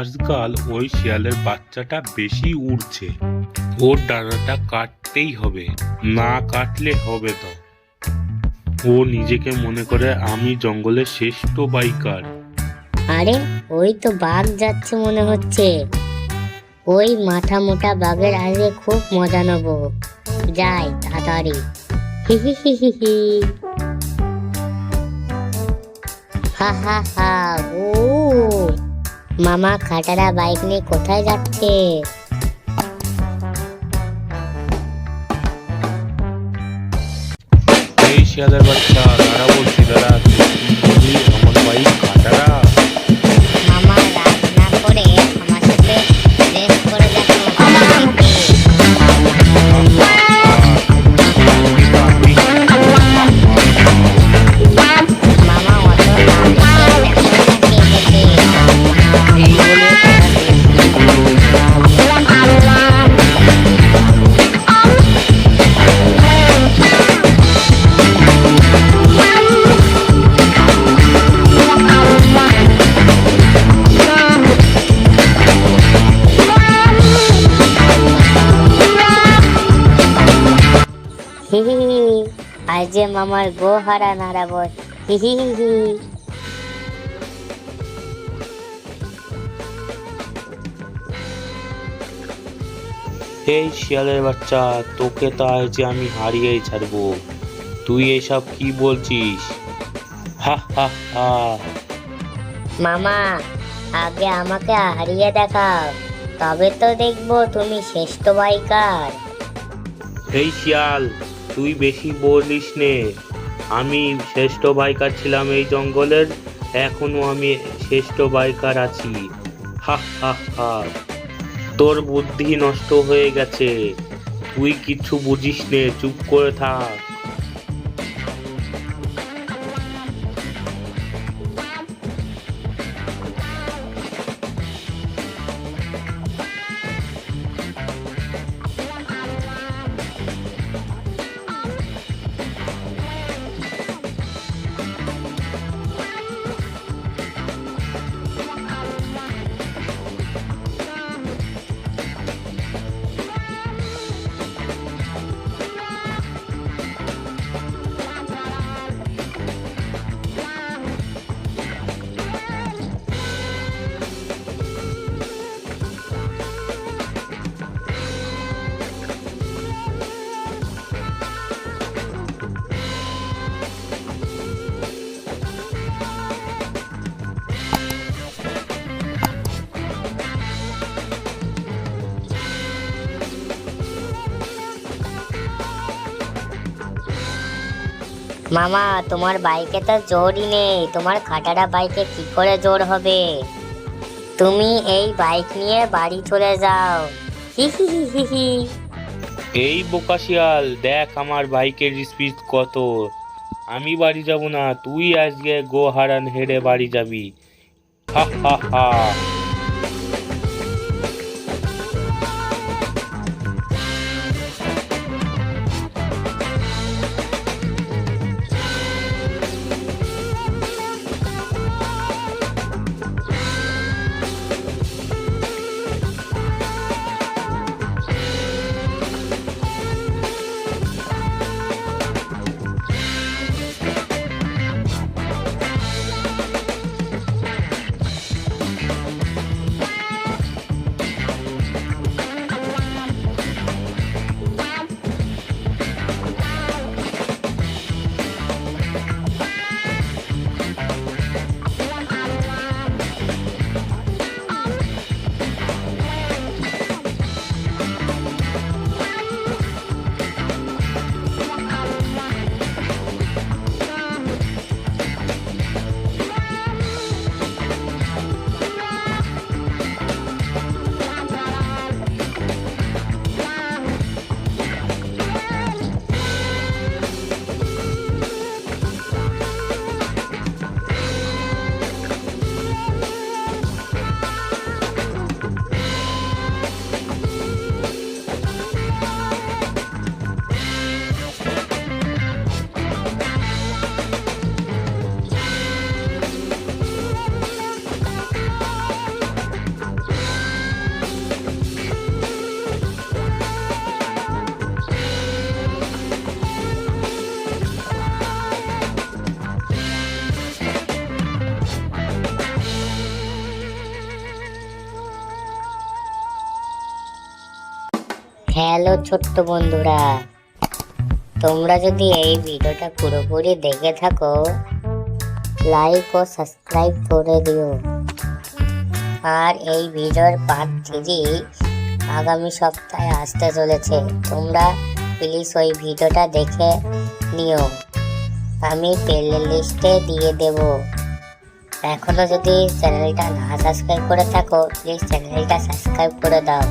আজকাল ওই শিয়ালের বাচ্চাটা বেশি উড়ছে, ওর ডানাটা কাটতেই হবে, না কাটলে হবে না। ও নিজেকে মনে করে আমি জঙ্গলের শ্রেষ্ঠ বাইকার। আরে ওই তো বাঘ যাচ্ছে মনে হচ্ছে। ওই মাথা মোটা বাঘের আগে খুব মজা নেব। যাই তাড়াতাড়ি। হি হি হি হি হি। হা হা হা। ও মামা খাটারা বাইক নিয়ে কোথায় যাচ্ছে? এই শিয়ালের বাচ্চা, দাঁড়া বলছি, দাঁড়া। তুই বললি আমার বাইক খাটারা? মামা রাগ না করে আমার সাথে রেস করে দেখো। মামা অত না দেখে কে যেতে। এই বলে তারা race হি হি হি। আজ যে মামার গো হারা নাড়াবো। হি হি হি হি। এই শিয়ালের বাচ্চা, তোকে তো আজ আমি হারিয়েই ছাড়বো। তুই এসব কি বলছিস? হা হা হা। মামা আগে আমাকে হারিয়ে দেখাও, তবে তো দেখবো তুমি শ্রেষ্ঠ বাইকার। এই শিয়াল, তুই বেশি বলিস নে। আমি শ্রেষ্ঠ বাইকার ছিলাম এই জঙ্গলের, এখনো আমি শ্রেষ্ঠ বাইকার আছি। হা হা হা। তোর বুদ্ধি নষ্ট হয়ে গেছে, তুই কিছু বুঝিস নে, চুপ করে থাক। মামা তোমার বাইকে তো জোরই নেই, তোমার খাটারা বাইকে কি করে জোর হবে? তুমি এই বাইক নিয়ে বাড়ি চলে যাও। হি হি হি হি হি। এই বোকা শিয়াল, দেখ আমার বাইকের স্পিড কত। আমি বাড়ি যাব না, তুই আজকে গো হারান হেরে বাড়ি যাবি। হা হা হা। হ্যালো ছোট্ট বন্ধুরা, তোমরা যদি এই ভিডিওটা পুরোপুরি দেখে থাকো, লাইক ও সাবস্ক্রাইব করে দিও। আর এই ভিডিওর পার্ট 3 আগামী সপ্তাহে আসতে চলেছে। তোমরা প্লিজ ওই ভিডিওটা দেখে নিও, আমি প্লে লিস্টে দিয়ে দেব। এখনো যদি চ্যানেলটা না সাবস্ক্রাইব করে থাকো, প্লিজ চ্যানেলটা সাবস্ক্রাইব করে দাও।